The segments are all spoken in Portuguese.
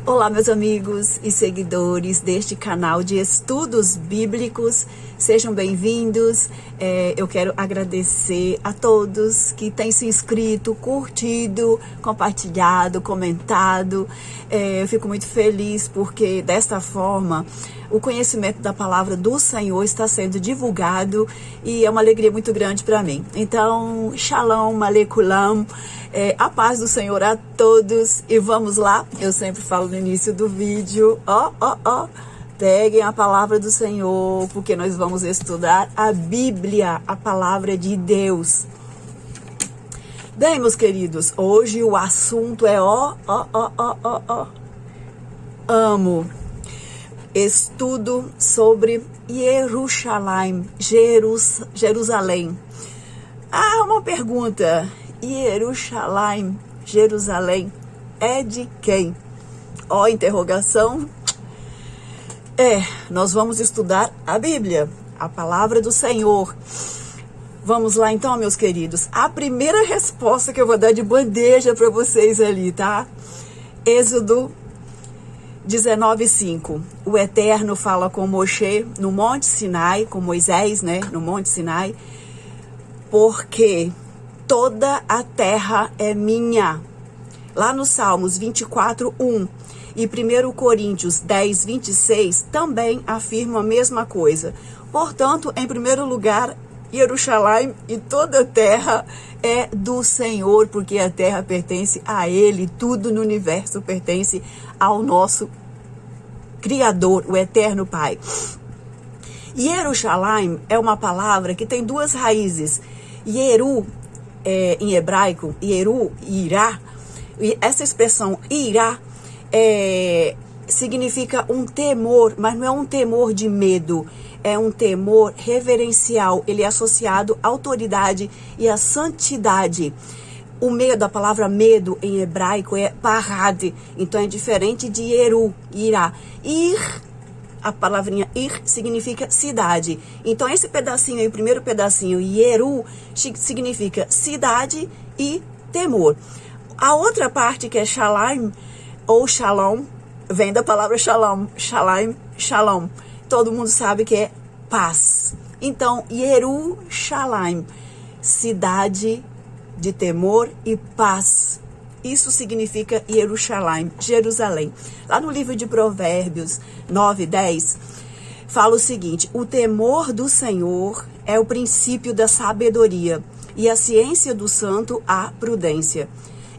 Olá, meus amigos e seguidores deste canal de estudos bíblicos, sejam bem-vindos. Eu quero agradecer a todos que têm se inscrito, curtido, compartilhado, comentado. Eu fico muito feliz porque desta forma o conhecimento da palavra do Senhor está sendo divulgado e é uma alegria muito grande para mim. Então, Shalom, Alekulam, a paz do Senhor a todos e vamos lá. Eu sempre falo no início do vídeo, peguem a palavra do Senhor, porque nós vamos estudar a Bíblia, a palavra de Deus. Bem, meus queridos, hoje o assunto é amo. Estudo sobre Jerusalém. Uma pergunta. Jerusalém é de quem? Interrogação. Nós vamos estudar a Bíblia, a palavra do Senhor. Vamos lá então, meus queridos. A primeira resposta que eu vou dar de bandeja para vocês ali, tá? Êxodo 19:5. O Eterno fala com Moshe no Monte Sinai, com Moisés, no Monte Sinai, porque toda a terra é minha. Lá no Salmos 24:1 e 1 Coríntios 10:26 também afirma a mesma coisa. Portanto, em primeiro lugar, Jerusalém e toda a terra é do Senhor, porque a terra pertence a Ele, tudo no universo pertence ao nosso Criador, o Eterno Pai. Jerusalém é uma palavra que tem duas raízes. Jeru, em hebraico, Jeru, irá. E essa expressão irá significa um temor, mas não é um temor de medo. É um temor reverencial, ele é associado à autoridade e à santidade. O medo, a palavra medo em hebraico é parad, então é diferente de Jeru, irá. A palavrinha ir significa cidade. Então esse pedacinho aí, o primeiro pedacinho, Jeru, significa cidade e temor. A outra parte que é Shalom, ou Shalom, vem da palavra Shalom, Shalom. Todo mundo sabe que é paz. Então, Jerusalém, cidade de temor e paz. Isso significa Jerusalém. Lá no livro de Provérbios 9:10, fala o seguinte: o temor do Senhor é o princípio da sabedoria e a ciência do santo a prudência.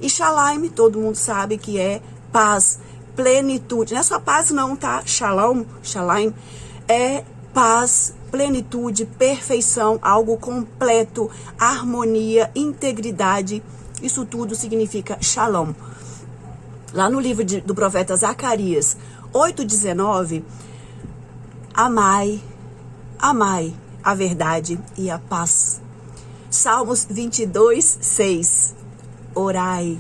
E Shalom, todo mundo sabe que é paz, plenitude. Não é só paz não, tá? Shalom é paz, plenitude, perfeição, algo completo, harmonia, integridade. Isso tudo significa Shalom. Lá no livro do profeta Zacarias 8:19, amai a verdade e a paz. Salmos 22:6, orai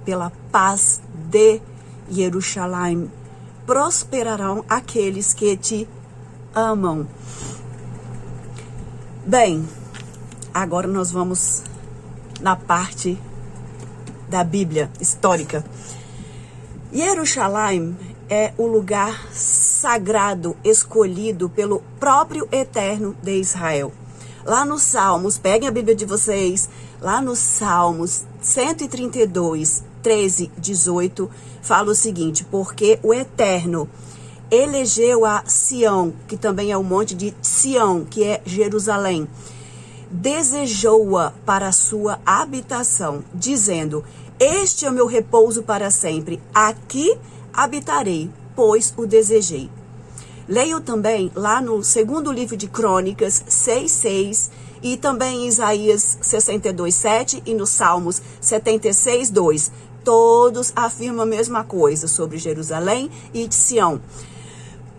pela paz de Jerusalém. Prosperarão aqueles que te amam. Bem, agora nós vamos na parte da Bíblia histórica. Jerusalém é o lugar sagrado escolhido pelo próprio Eterno de Israel. Lá nos Salmos, peguem a Bíblia de vocês, lá nos Salmos 132, 13, 18, fala o seguinte: porque o Eterno elegeu a Sião, que também é o monte de Sião, que é Jerusalém, desejou-a para a sua habitação, dizendo: este é o meu repouso para sempre, aqui habitarei, pois o desejei. Leio também lá no segundo livro de Crônicas 6:6 e também em Isaías 62:7 e nos Salmos 76:2. Todos afirmam a mesma coisa sobre Jerusalém e de Sião,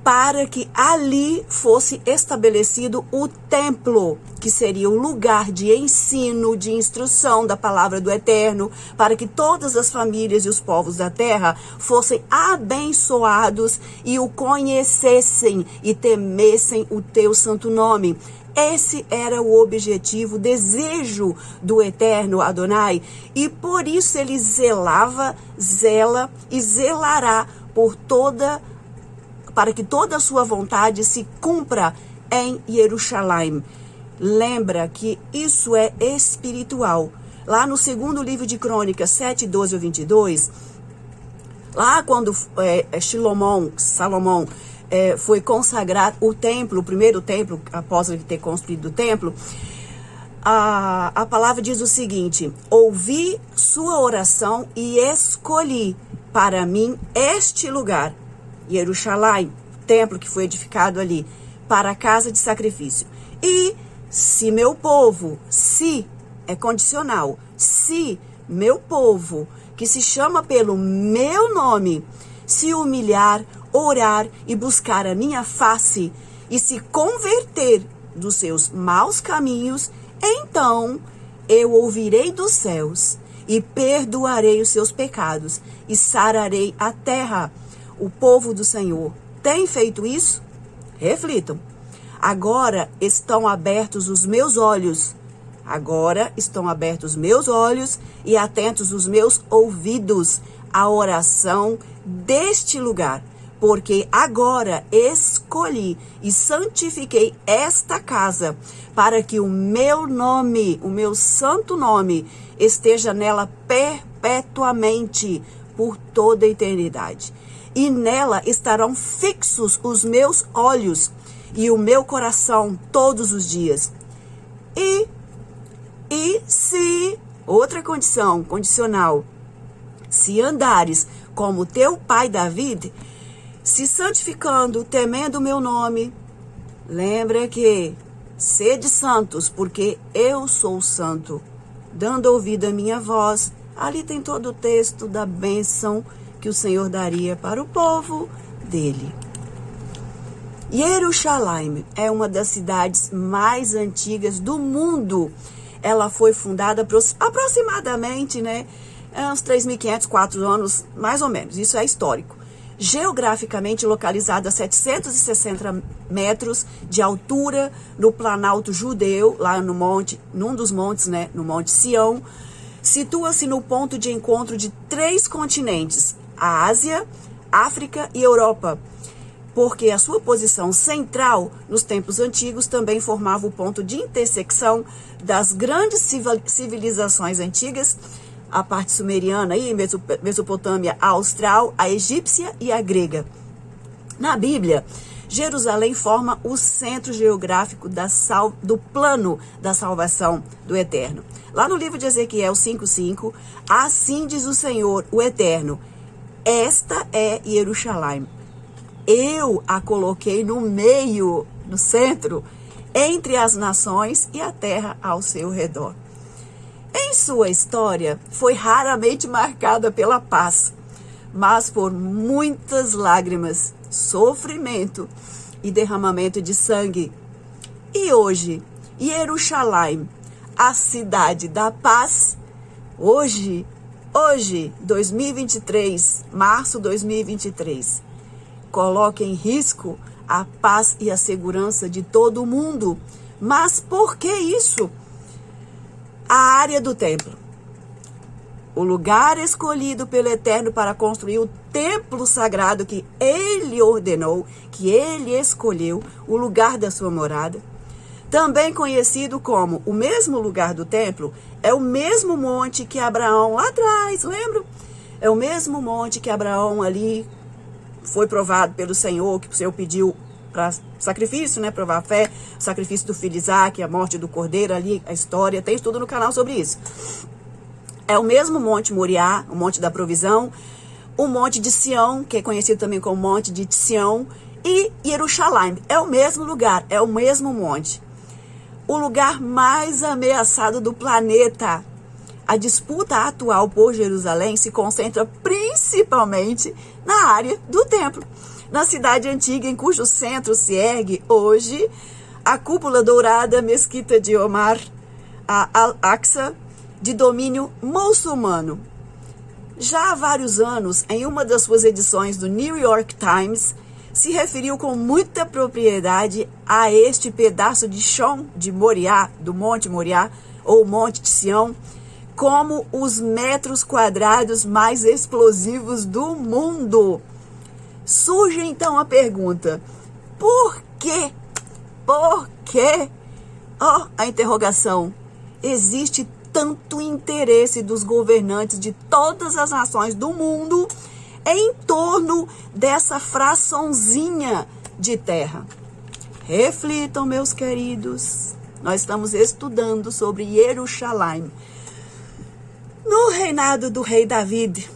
para que ali fosse estabelecido o templo, que seria o lugar de ensino, de instrução da palavra do Eterno, para que todas as famílias e os povos da terra fossem abençoados e o conhecessem e temessem o teu santo nome. Esse era o objetivo, o desejo do eterno Adonai. E por isso ele zela e zelará para que toda a sua vontade se cumpra em Jerusalém. Lembra que isso é espiritual. Lá no segundo livro de Crônicas, 7, 12 ou 22, lá quando Salomão foi consagrar o templo, o primeiro templo, após ele ter construído o templo, a palavra diz o seguinte: ouvi sua oração e escolhi para mim este lugar, Jerusalém, templo que foi edificado ali, para a casa de sacrifício. E se meu povo, se é condicional, se meu povo, que se chama pelo meu nome, se humilhar, orar e buscar a minha face e se converter dos seus maus caminhos, então eu ouvirei dos céus e perdoarei os seus pecados e sararei a terra. O povo do Senhor tem feito isso? Reflitam. Agora estão abertos os meus olhos. Agora estão abertos os meus olhos e atentos os meus ouvidos à oração deste lugar. Porque agora escolhi e santifiquei esta casa para que o meu nome, o meu santo nome, esteja nela perpetuamente por toda a eternidade. E nela estarão fixos os meus olhos e o meu coração todos os dias. E se, outra condição, condicional, se andares como teu pai David, se santificando, temendo o meu nome, lembra que sede santos, porque eu sou santo, dando ouvido à minha voz. Ali tem todo o texto da bênção que o Senhor daria para o povo dele. Jerusalém é uma das cidades mais antigas do mundo. Ela foi fundada aproximadamente, uns 3.500, 4 anos, mais ou menos. Isso é histórico. Geograficamente localizada a 760 metros de altura no Planalto Judeu, lá no monte, num dos montes, no Monte Sião, situa-se no ponto de encontro de 3 continentes, a Ásia, África e Europa, porque a sua posição central nos tempos antigos também formava o ponto de intersecção das grandes civilizações antigas, a parte sumeriana, aí, Mesopotâmia, a austral, a egípcia e a grega. Na Bíblia, Jerusalém forma o centro geográfico do plano da salvação do Eterno. Lá no livro de Ezequiel 5:5, assim diz o Senhor, o Eterno, esta é Jerusalém. Eu a coloquei no meio, no centro, entre as nações e a terra ao seu redor. Em sua história, foi raramente marcada pela paz, mas por muitas lágrimas, sofrimento e derramamento de sangue. E hoje, Jerusalém, a cidade da paz, hoje, 2023, março 2023, coloca em risco a paz e a segurança de todo o mundo. Mas por que isso? A área do templo, o lugar escolhido pelo Eterno para construir o templo sagrado que ele ordenou, que ele escolheu, o lugar da sua morada, também conhecido como o mesmo lugar do templo, é o mesmo monte que Abraão lá atrás, lembram? É o mesmo monte que Abraão ali foi provado pelo Senhor, que o Senhor pediu para sacrifício, provar a fé, o sacrifício do filho Isaac, a morte do cordeiro ali, a história, tem tudo no canal sobre isso. É o mesmo monte Moriá, o monte da provisão, o monte de Sião, que é conhecido também como monte de Sião, e Jerusalém, é o mesmo lugar, é o mesmo monte. O lugar mais ameaçado do planeta. A disputa atual por Jerusalém se concentra principalmente na área do templo. Na cidade antiga, em cujo centro se ergue hoje a cúpula dourada Mesquita de Omar, a Al-Aqsa, de domínio muçulmano. Já há vários anos, em uma das suas edições do New York Times, se referiu com muita propriedade a este pedaço de chão de Moriá, do Monte Moriá, ou Monte de Sião, como os metros quadrados mais explosivos do mundo. Surge então a pergunta: por quê? Por quê? A interrogação. Existe tanto interesse dos governantes de todas as nações do mundo em torno dessa fraçãozinha de terra. Reflitam, meus queridos. Nós estamos estudando sobre Jerusalém. No reinado do rei David,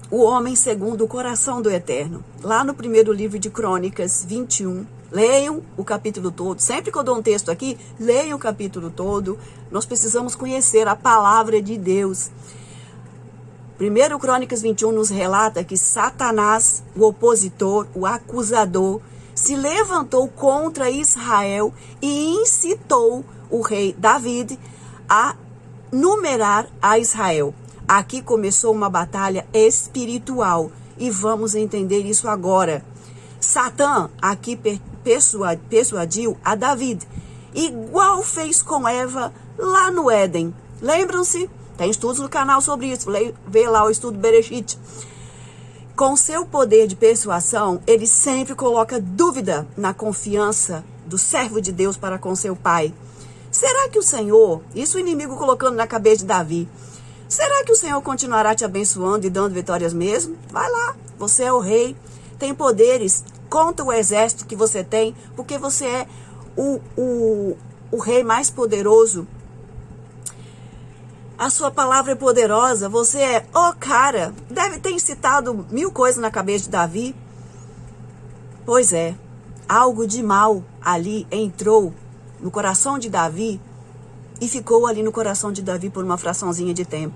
o homem segundo o coração do Eterno, lá no primeiro livro de Crônicas 21, leiam o capítulo todo. Sempre que eu dou um texto aqui, leiam o capítulo todo. Nós precisamos conhecer a palavra de Deus. Primeiro Crônicas 21 nos relata que Satanás, o opositor, o acusador, se levantou contra Israel e incitou o rei David a numerar a Israel. Aqui começou uma batalha espiritual e vamos entender isso agora. Satã aqui persuadiu a David, igual fez com Eva lá no Éden. Lembram-se? Tem estudos no canal sobre isso. Vê lá o estudo Bereshit. Com seu poder de persuasão, ele sempre coloca dúvida na confiança do servo de Deus para com seu pai. Será que o Senhor, isso o inimigo colocando na cabeça de Davi, será que o Senhor continuará te abençoando e dando vitórias mesmo? Vai lá, você é o rei, tem poderes, conta o exército que você tem, porque você é o rei mais poderoso. A sua palavra é poderosa, você é o cara. Deve ter incitado 1000 coisas na cabeça de Davi. Pois é, algo de mal ali entrou no coração de Davi e ficou ali no coração de Davi por uma fraçãozinha de tempo.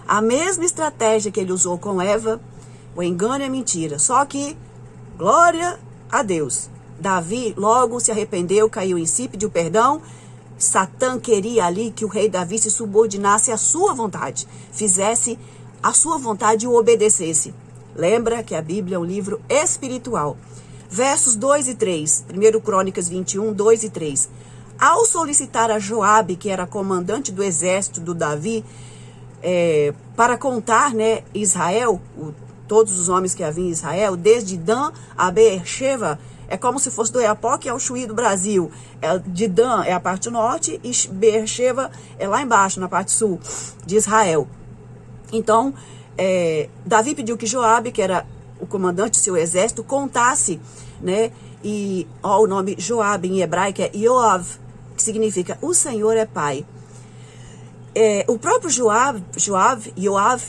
A mesma estratégia que ele usou com Eva, o engano e a mentira. Só que, glória a Deus, Davi logo se arrependeu, caiu em si, pediu perdão. Satã queria ali que o rei Davi se subordinasse à sua vontade, fizesse a sua vontade e o obedecesse. Lembra que a Bíblia é um livro espiritual. Versos 2 e 3, 1 Crônicas 21, 2 e 3. Ao solicitar a Joabe, que era comandante do exército do Davi, para contar, né, Israel, todos os homens que haviam em Israel, desde Dan a Beersheba, é como se fosse do Oiapoque ao Chuí do Brasil. De Dan é a parte norte e Beersheba é lá embaixo, na parte sul de Israel. Então, Davi pediu que Joabe, que era o comandante do seu exército, contasse, né? E o nome Joabe em hebraico é Yoav, que significa o Senhor é Pai. O próprio Yoav,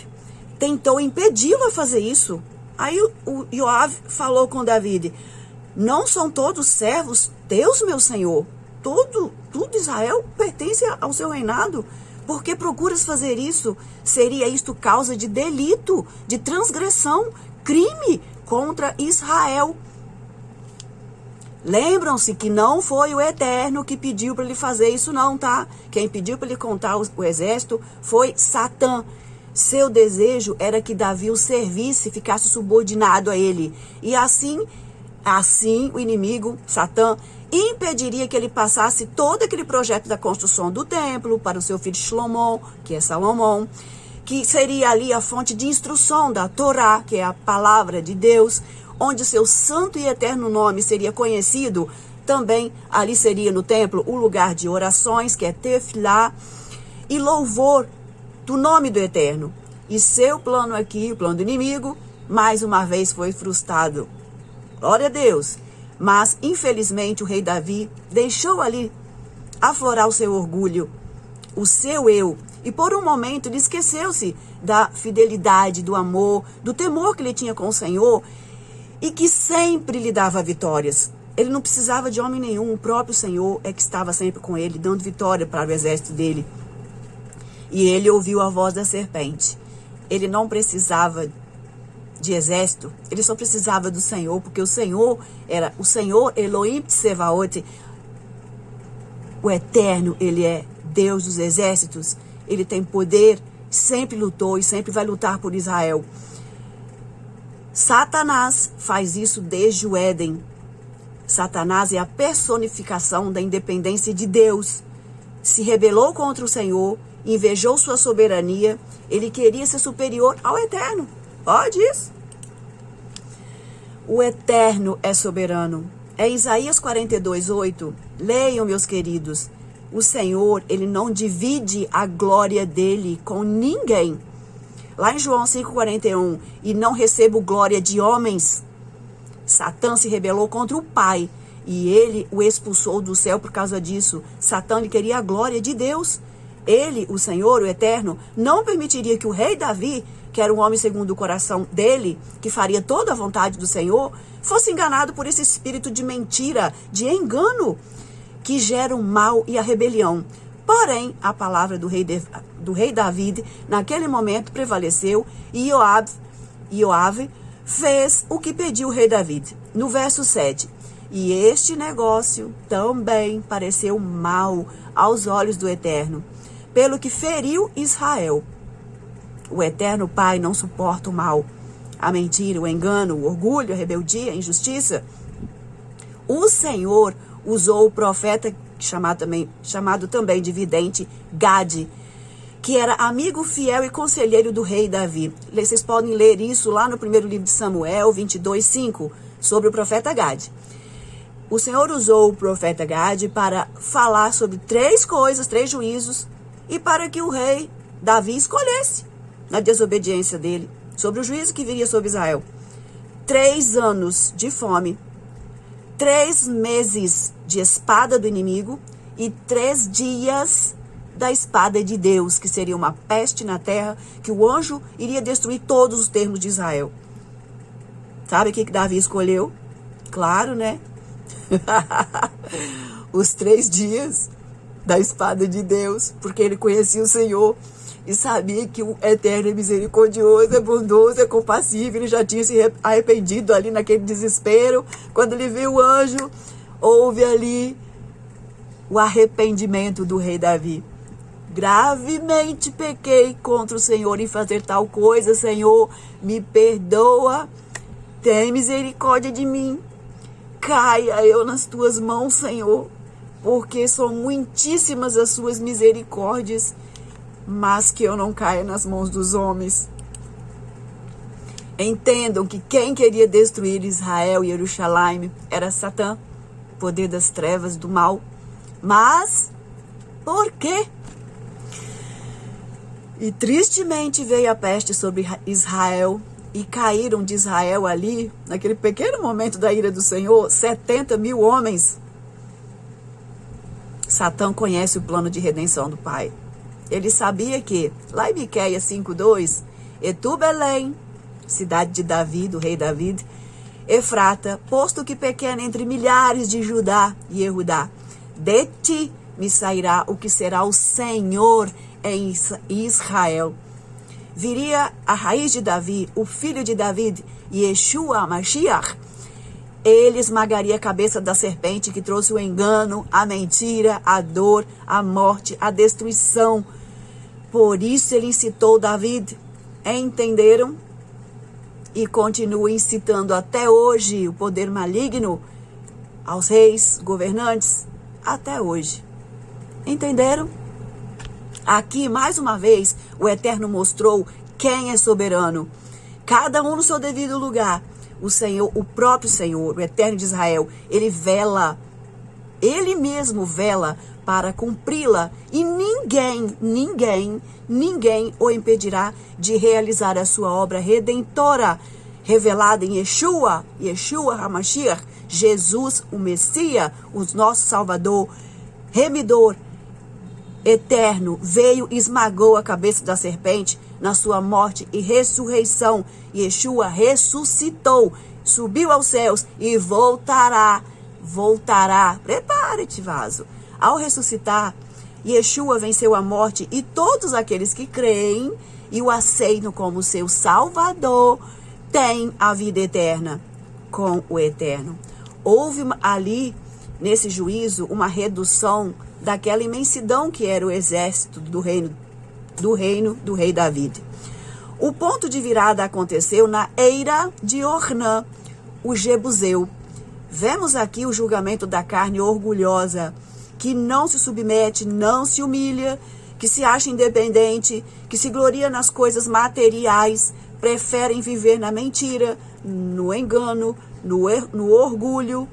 tentou impedi-lo a fazer isso. Aí o Yoav falou com David: não são todos servos teus, meu senhor? Tudo Israel pertence ao seu reinado. Por que procuras fazer isso? Seria isto causa de delito, de transgressão, crime contra Israel. Lembram-se que não foi o Eterno que pediu para ele fazer isso não, tá? Quem pediu para ele contar o exército foi Satã. Seu desejo era que Davi o servisse, ficasse subordinado a ele. E assim o inimigo, Satã, impediria que ele passasse todo aquele projeto da construção do templo para o seu filho Shlomo, que é Salomão, que seria ali a fonte de instrução da Torá, que é a palavra de Deus, onde o seu santo e eterno nome seria conhecido. Também ali seria no templo o lugar de orações, que é Tefilá, e louvor do nome do Eterno. E seu plano aqui, o plano do inimigo, mais uma vez foi frustrado. Glória a Deus. Mas, infelizmente, o rei Davi deixou ali aflorar o seu orgulho, o seu eu. E por um momento ele esqueceu-se da fidelidade, do amor, do temor que ele tinha com o Senhor e que sempre lhe dava vitórias. Ele não precisava de homem nenhum, o próprio Senhor é que estava sempre com ele, dando vitória para o exército dele. E ele ouviu a voz da serpente. Ele não precisava de exército, ele só precisava do Senhor, porque o Senhor era o Senhor Elohim Tsevaot, o Eterno. Ele é Deus dos exércitos, ele tem poder, sempre lutou e sempre vai lutar por Israel. Satanás faz isso desde o Éden. Satanás é a personificação da independência de Deus. Se rebelou contra o Senhor, invejou sua soberania, ele queria ser superior ao Eterno. Pode isso? O Eterno é soberano. É Isaías 42:8. Leiam, meus queridos. O Senhor, ele não divide a glória dele com ninguém. Lá em João 5:41. E não recebo glória de homens. Satã se rebelou contra o Pai e ele o expulsou do céu por causa disso. Satã lhe queria a glória de Deus. Ele, o Senhor, o Eterno, não permitiria que o rei Davi, que era um homem segundo o coração dele, que faria toda a vontade do Senhor, fosse enganado por esse espírito de mentira, de engano, que gera o mal e a rebelião. Porém, a palavra do rei David, naquele momento, prevaleceu e Joabe fez o que pediu o rei David. No verso 7. E este negócio também pareceu mal aos olhos do Eterno, pelo que feriu Israel. O Eterno Pai não suporta o mal, a mentira, o engano, o orgulho, a rebeldia, a injustiça. O Senhor usou o profeta, chamado também de vidente, Gade, que era amigo fiel e conselheiro do rei Davi. Vocês podem ler isso lá no primeiro livro de Samuel, 22:5, sobre o profeta Gade. O Senhor usou o profeta Gade para falar sobre 3 coisas, 3 juízos, e para que o rei Davi escolhesse, na desobediência dele, sobre o juízo que viria sobre Israel. 3 anos de fome, 3 meses de espada do inimigo e 3 dias da espada de Deus, que seria uma peste na terra, que o anjo iria destruir todos os termos de Israel. Sabe o que Davi escolheu? Claro, né? Os 3 dias da espada de Deus, porque ele conhecia o Senhor e sabia que o Eterno é misericordioso, é bondoso, é compassível. Ele já tinha se arrependido ali naquele desespero. Quando ele viu o anjo, houve ali o arrependimento do rei Davi. Gravemente pequei contra o Senhor em fazer tal coisa. Senhor, me perdoa, tem misericórdia de mim. Caia eu nas tuas mãos, Senhor, porque são muitíssimas as suas misericórdias, mas que eu não caia nas mãos dos homens. Entendam que quem queria destruir Israel e Jerusalém era Satã, poder das trevas, do mal. Mas, por quê? E tristemente veio a peste sobre Israel, e caíram de Israel ali, naquele pequeno momento da ira do Senhor, 70.000 homens. Satã conhece o plano de redenção do Pai. Ele sabia que, lá em Miqueias 5:2, e tu, Belém, cidade de Davi, do rei David, Efrata, posto que pequena entre milhares de Judá e Judá, de ti me sairá o que será o Senhor em Israel. Viria a raiz de Davi, o filho de David, Yeshua Mashiach. Ele esmagaria a cabeça da serpente que trouxe o engano, a mentira, a dor, a morte, a destruição. Por isso ele incitou David. Entenderam? E continua incitando até hoje o poder maligno aos reis, governantes, até hoje. Entenderam? Aqui, mais uma vez, o Eterno mostrou quem é soberano. Cada um no seu devido lugar. O Senhor, o próprio Senhor, o Eterno de Israel, ele vela, ele mesmo vela para cumpri-la. E ninguém o impedirá de realizar a sua obra redentora, revelada em Yeshua HaMashiach, Jesus, o Messias, o nosso Salvador, remidor, eterno, veio e esmagou a cabeça da serpente na sua morte e ressurreição. Yeshua ressuscitou, subiu aos céus e voltará. Prepare-te, vaso. Ao ressuscitar, Yeshua venceu a morte e todos aqueles que creem e o aceitam como seu Salvador têm a vida eterna com o Eterno. Houve ali, nesse juízo, uma redução daquela imensidão que era o exército do reino do rei David. O ponto de virada aconteceu na eira de Ornã, o Jebuseu. Vemos aqui o julgamento da carne orgulhosa, que não se submete, não se humilha, que se acha independente, que se gloria nas coisas materiais, preferem viver na mentira, no engano, no orgulho.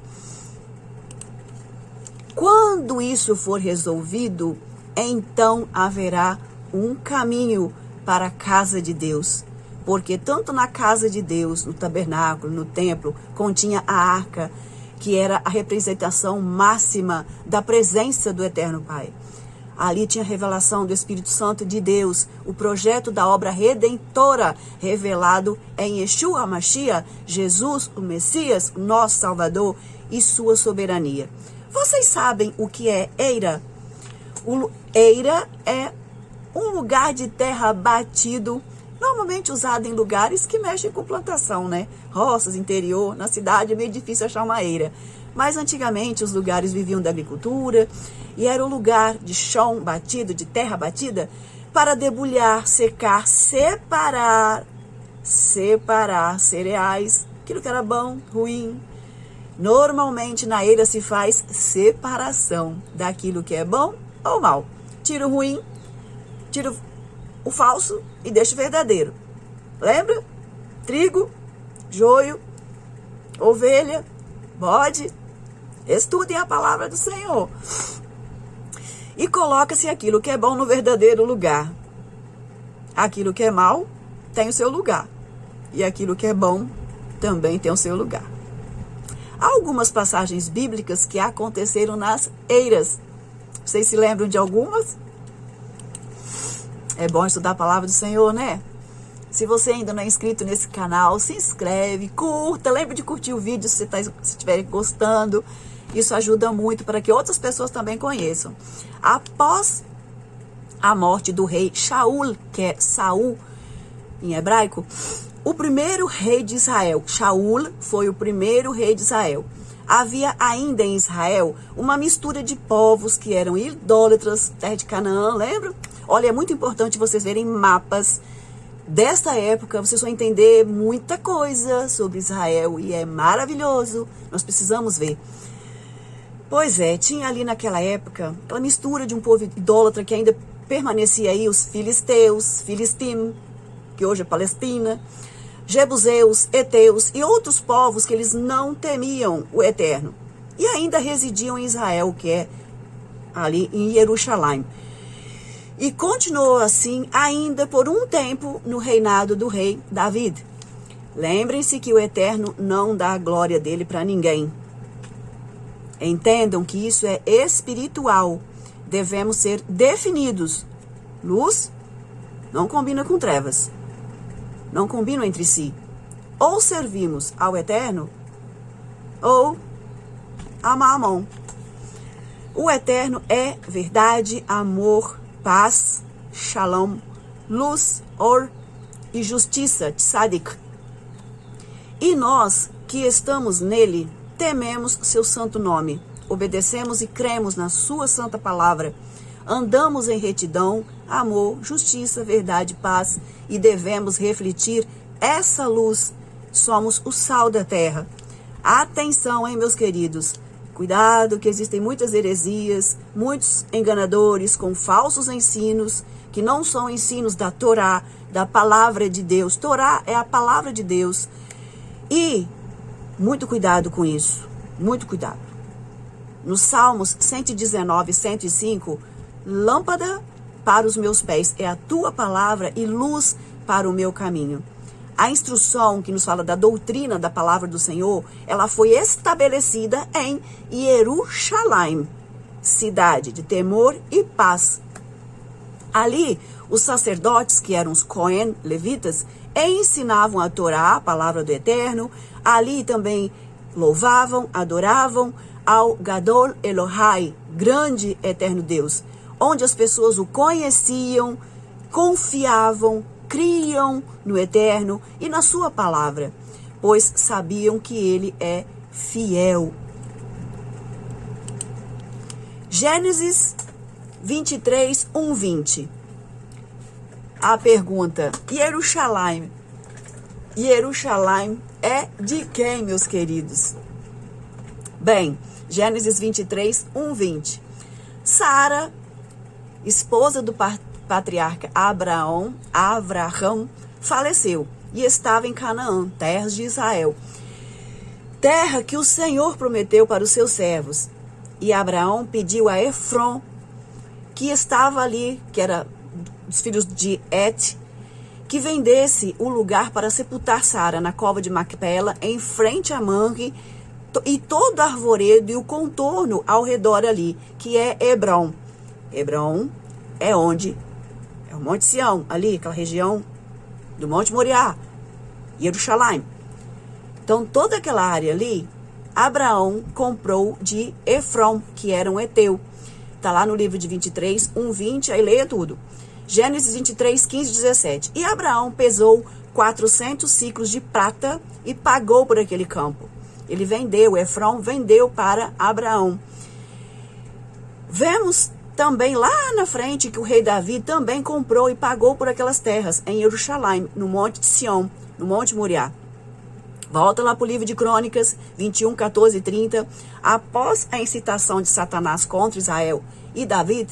Quando isso for resolvido, então haverá um caminho para a casa de Deus. Porque tanto na casa de Deus, no tabernáculo, no templo, continha a arca, que era a representação máxima da presença do Eterno Pai. Ali tinha a revelação do Espírito Santo de Deus, o projeto da obra redentora revelado em Yeshua HaMashiach, Jesus, o Messias, o nosso Salvador e sua soberania. Vocês sabem o que é eira? Eira é um lugar de terra batido, normalmente usado em lugares que mexem com plantação, né? Roças, interior, na cidade é meio difícil achar uma eira. Mas antigamente os lugares viviam da agricultura e era um lugar de chão batido, de terra batida, para debulhar, secar, separar cereais, aquilo que era bom, ruim. Normalmente na eira se faz separação daquilo que é bom ou mal. Tira o ruim, tira o falso e deixa o verdadeiro. Lembra? Trigo, joio, ovelha, bode. Estudem a palavra do Senhor. E coloca-se aquilo que é bom no verdadeiro lugar. Aquilo que é mal tem o seu lugar. E aquilo que é bom também tem o seu lugar. Há algumas passagens bíblicas que aconteceram nas eiras. Vocês se lembram de algumas? É bom estudar a palavra do Senhor, né? Se você ainda não é inscrito nesse canal, se inscreve, curta. Lembre de curtir o vídeo se estiver gostando. Isso ajuda muito para que outras pessoas também conheçam. Após a morte do rei Shaul, que é Saul em hebraico, o primeiro rei de Israel, Shaul, foi o primeiro rei de Israel. Havia ainda em Israel uma mistura de povos que eram idólatras, terra de Canaã, lembra? Olha, é muito importante vocês verem mapas desta época, vocês vão entender muita coisa sobre Israel e é maravilhoso, nós precisamos ver. Pois é, tinha ali naquela época aquela mistura de um povo idólatra que ainda permanecia aí, os filisteus, Filistim, que hoje é Palestina, Jebuseus, Eteus e outros povos que eles não temiam o Eterno. E ainda residiam em Israel, que é ali em Jerusalém. E continuou assim ainda por um tempo no reinado do rei David. Lembrem-se que o Eterno não dá a glória dele para ninguém. Entendam que isso é espiritual. Devemos ser definidos. Luz não combina com trevas. Não combinam entre si. Ou servimos ao Eterno, ou a Mamon. O Eterno é verdade, amor, paz, shalom, luz, or e justiça, tzadik. E nós que estamos nele, tememos seu santo nome, obedecemos e cremos na sua santa palavra, andamos em retidão, amor, justiça, verdade, paz, e devemos refletir essa luz. Somos o sal da terra. Atenção, hein, meus queridos? Cuidado que existem muitas heresias, muitos enganadores com falsos ensinos, que não são ensinos da Torá, da palavra de Deus. Torá é a palavra de Deus. E muito cuidado com isso, muito cuidado. Nos Salmos 119, 105, lâmpada para os meus pés é a tua palavra e luz para o meu caminho. A instrução que nos fala da doutrina da palavra do Senhor, ela foi estabelecida em Jerusalém, cidade de temor e paz. Ali, os sacerdotes, que eram os Cohen, levitas, ensinavam a Torá, a palavra do Eterno. Ali também louvavam, adoravam ao Gadol Elohai, grande eterno Deus, onde as pessoas o conheciam, confiavam, criam no Eterno e na sua palavra, pois sabiam que ele é fiel. Gênesis 23, 1, 20. a pergunta: Jerusalém? Jerusalém é de quem, meus queridos? Bem, Gênesis 23, 20. Sara, esposa do patriarca Abraão, faleceu e estava em Canaã, terras de Israel, terra que o Senhor prometeu para os seus servos. E Abraão pediu a Efron, que estava ali, que era dos filhos de Et, que vendesse o lugar para sepultar Sara na cova de Macpela, em frente a Manre, e todo o arvoredo e o contorno ao redor ali, que é Hebron. Hebron é onde? É o Monte Sião, ali, aquela região do Monte Moriá, Jerusalém. Então, toda aquela área ali, Abraão comprou de Efron, que era um heteu. Está lá no livro de 23, 20, aí leia tudo. Gênesis 23, 15, 17. E Abraão pesou 400 ciclos de prata e pagou por aquele campo. Ele vendeu, Efron vendeu para Abraão. Vemos também lá na frente que o rei Davi também comprou e pagou por aquelas terras em Jerusalém, no Monte de Sião, no Monte Moriá. Volta lá para o livro de Crônicas, 21, 14 e 30. Após a incitação de Satanás contra Israel e Davi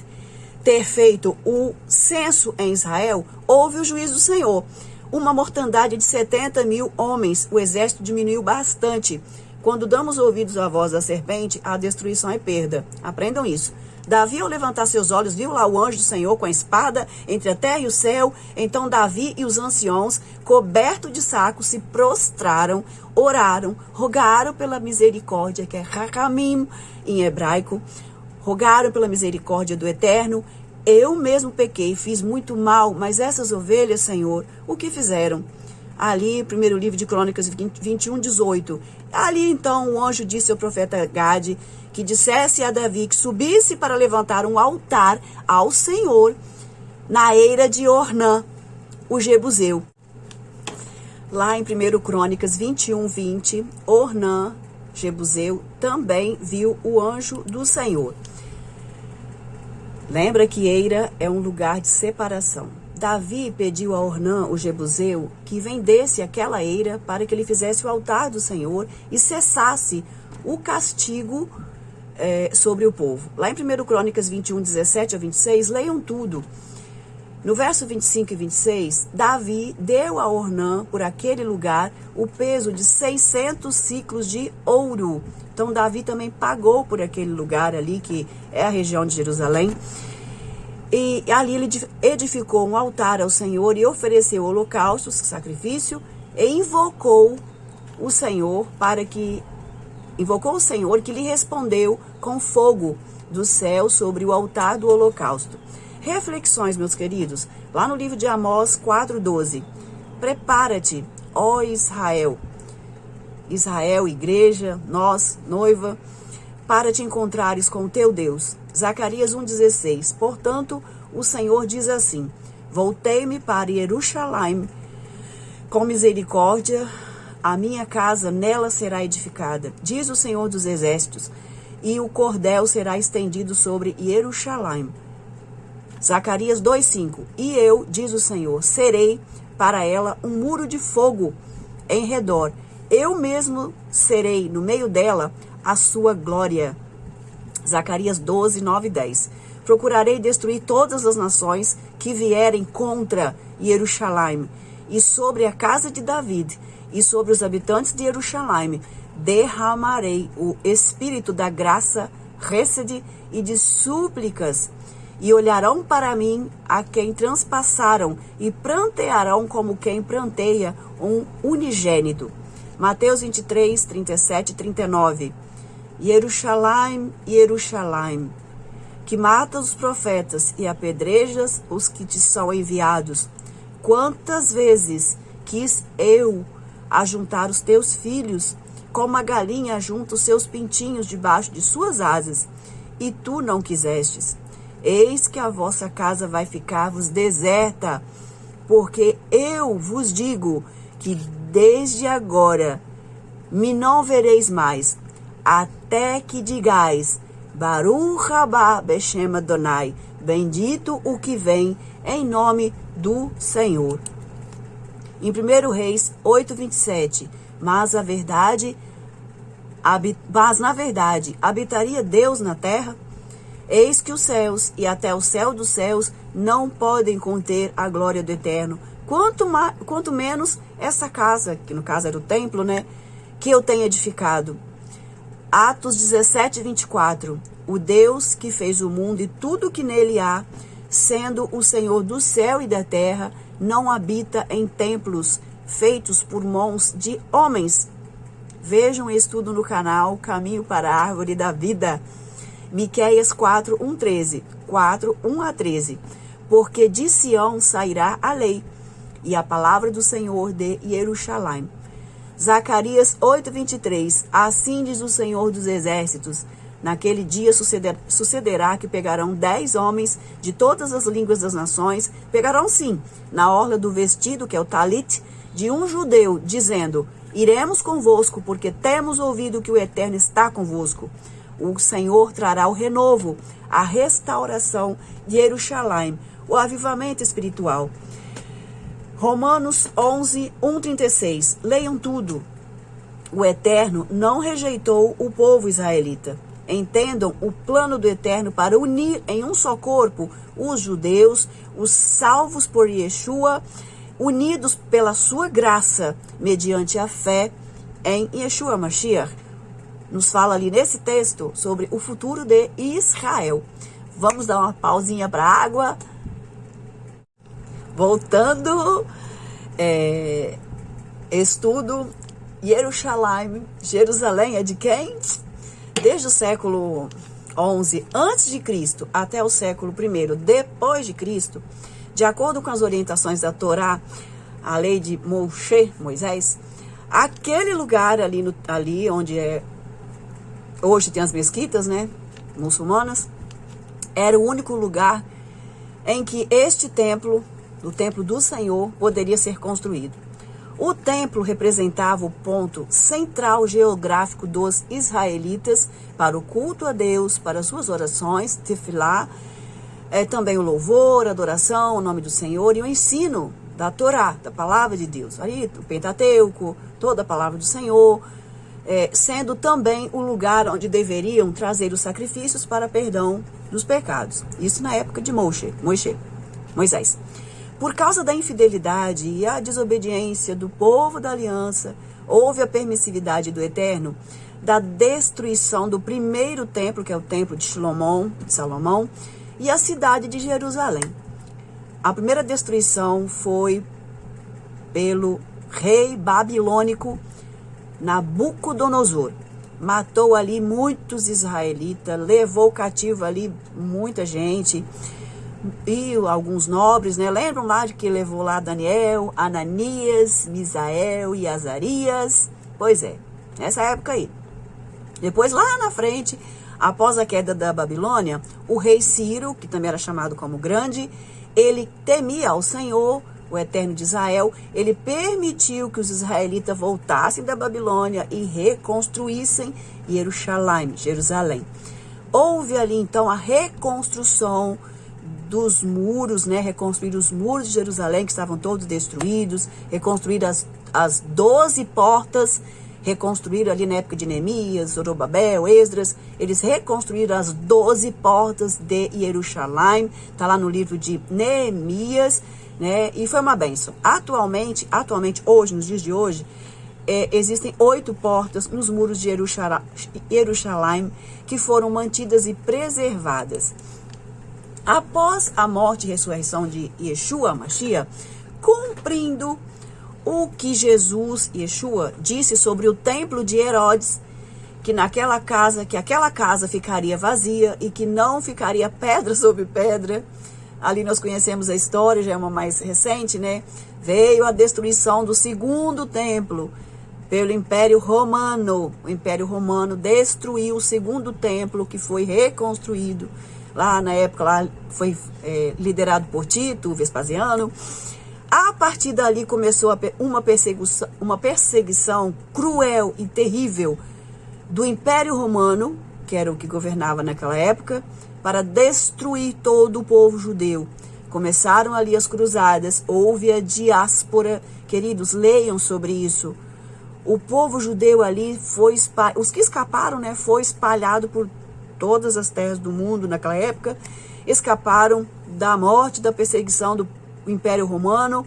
ter feito o censo em Israel, houve o juízo do Senhor. Uma mortandade de 70 mil homens. O exército diminuiu bastante. Quando damos ouvidos à voz da serpente, a destruição é perda. Aprendam isso. Davi, ao levantar seus olhos, viu lá o anjo do Senhor com a espada entre a terra e o céu. Então Davi e os anciãos, cobertos de saco, se prostraram, oraram, rogaram pela misericórdia, que é Rahamim em hebraico, rogaram pela misericórdia do Eterno. Eu mesmo pequei, fiz muito mal, mas essas ovelhas, Senhor, o que fizeram? Ali, primeiro livro de Crônicas 21, 18. Ali, então, o anjo disse ao profeta Gade que dissesse a Davi que subisse para levantar um altar ao Senhor na eira de Ornã, o Jebuseu. Lá em 1 Crônicas 21, 20, Ornã, Jebuseu, também viu o anjo do Senhor. Lembra que eira é um lugar de separação. Davi pediu a Ornã, o Jebuseu, que vendesse aquela eira para que ele fizesse o altar do Senhor e cessasse o castigo sobre o povo. Lá em 1 Crônicas 21, 17 a 26, leiam tudo. No verso 25 e 26, Davi deu a Ornã, por aquele lugar, o peso de 600 ciclos de ouro. Então, Davi também pagou por aquele lugar ali, que é a região de Jerusalém. E ali ele edificou um altar ao Senhor e ofereceu holocaustos, sacrifício, e invocou o Senhor que lhe respondeu com fogo do céu sobre o altar do holocausto. Reflexões, meus queridos, lá no livro de Amós 4:12. Prepara-te, ó Israel, igreja, nós, noiva, para te encontrares com o teu Deus. Zacarias 1,16. Portanto, o Senhor diz assim: voltei-me para Jerusalém com misericórdia, a minha casa nela será edificada, diz o Senhor dos Exércitos, e o cordel será estendido sobre Jerusalém. Zacarias 2,5. E eu, diz o Senhor, serei para ela um muro de fogo em redor. Eu mesmo serei no meio dela a sua glória. Zacarias 12, 9 e 10. Procurarei destruir todas as nações que vierem contra Jerusalém, e sobre a casa de David, e sobre os habitantes de Jerusalém, derramarei o espírito da graça, hesed e de súplicas, e olharão para mim a quem transpassaram, e prantearão como quem pranteia um unigênito. Mateus 23, 37 e 39. Jerusalém, Jerusalém, que mata os profetas e apedrejas os que te são enviados. Quantas vezes quis eu ajuntar os teus filhos, como a galinha ajunta os seus pintinhos debaixo de suas asas, e tu não quisestes. Eis que a vossa casa vai ficar-vos deserta, porque eu vos digo que desde agora me não vereis mais, até que digais, Baruch Rabá Beshem Adonai, bendito o que vem em nome do Senhor. Em 1 Reis 8:27, mas na verdade, habitaria Deus na terra? Eis que os céus e até o céu dos céus não podem conter a glória do Eterno, quanto menos essa casa, que no caso era o templo, né, que eu tenho edificado. Atos 17:24, o Deus que fez o mundo e tudo que nele há, sendo o Senhor do céu e da terra, não habita em templos feitos por mãos de homens. Vejam estudo no canal Caminho para a Árvore da Vida. Miqueias 4:1-13. 4:1-13. Porque de Sião sairá a lei e a palavra do Senhor de Jerusalém. Zacarias 8:23. Assim diz o Senhor dos Exércitos. Naquele dia sucederá que pegarão 10 homens de todas as línguas das nações, pegarão sim, na orla do vestido, que é o talit, de um judeu, dizendo: iremos convosco, porque temos ouvido que o Eterno está convosco. O Senhor trará o renovo, a restauração de Jerusalém, o avivamento espiritual. Romanos 11:1-36. Leiam tudo. O Eterno não rejeitou o povo israelita. Entendam o plano do Eterno para unir em um só corpo os judeus, os salvos por Yeshua, unidos pela sua graça, mediante a fé em Yeshua Mashiach. Nos fala ali nesse texto sobre o futuro de Israel. Vamos dar uma pausinha para a água. Voltando, estudo Jerusalém. Jerusalém é de quem? Desde o século 11 a.C. até o século 1 depois de Cristo, de acordo com as orientações da Torá, a lei de Moisés, aquele lugar ali onde hoje tem as mesquitas, né, muçulmanas, era o único lugar em que este templo, o templo do Senhor, poderia ser construído. O templo representava o ponto central geográfico dos israelitas para o culto a Deus, para as suas orações, tefilá, também o louvor, a adoração, o nome do Senhor e o ensino da Torá, da palavra de Deus. Aí, o Pentateuco, toda a palavra do Senhor, sendo também o lugar onde deveriam trazer os sacrifícios para perdão dos pecados. Isso na época de Moisés. Por causa da infidelidade e a desobediência do povo da aliança, houve a permissividade do Eterno da destruição do primeiro templo, que é o templo de Salomão, e a cidade de Jerusalém. A primeira destruição foi pelo rei babilônico Nabucodonosor. Matou ali muitos israelitas, levou cativo ali muita gente, e alguns nobres, né? Lembram lá de que levou lá Daniel, Ananias, Misael e Azarias? Pois é, nessa época aí. Depois, lá na frente, após a queda da Babilônia, o rei Ciro, que também era chamado como Grande, ele temia ao Senhor, o Eterno de Israel, ele permitiu que os israelitas voltassem da Babilônia e reconstruíssem Jerusalém. Houve ali, então, a reconstrução dos muros, né, reconstruir os muros de Jerusalém, que estavam todos destruídos, reconstruir as 12 portas, reconstruíram ali na época de Neemias, Zorobabel, Esdras, eles reconstruíram as 12 portas de Jerusalém, está lá no livro de Neemias, né, e foi uma bênção. Atualmente, hoje, nos dias de hoje, existem 8 portas nos muros de Jerusalém que foram mantidas e preservadas. Após a morte e ressurreição de Yeshua Mashiach, cumprindo o que Yeshua disse sobre o templo de Herodes, que aquela casa ficaria vazia e que não ficaria pedra sobre pedra. Ali nós conhecemos a história, já é uma mais recente, né? Veio a destruição do segundo templo pelo Império Romano. O Império Romano destruiu o segundo templo, que foi reconstruído. Lá na época lá foi liderado por Tito, Vespasiano. A partir dali começou uma perseguição cruel e terrível do Império Romano, que era o que governava naquela época, para destruir todo o povo judeu. Começaram ali as cruzadas, houve a diáspora. Queridos, leiam sobre isso. O povo judeu ali foi os que escaparam, né, foi espalhado por todas as terras do mundo naquela época. Escaparam da morte, da perseguição do Império Romano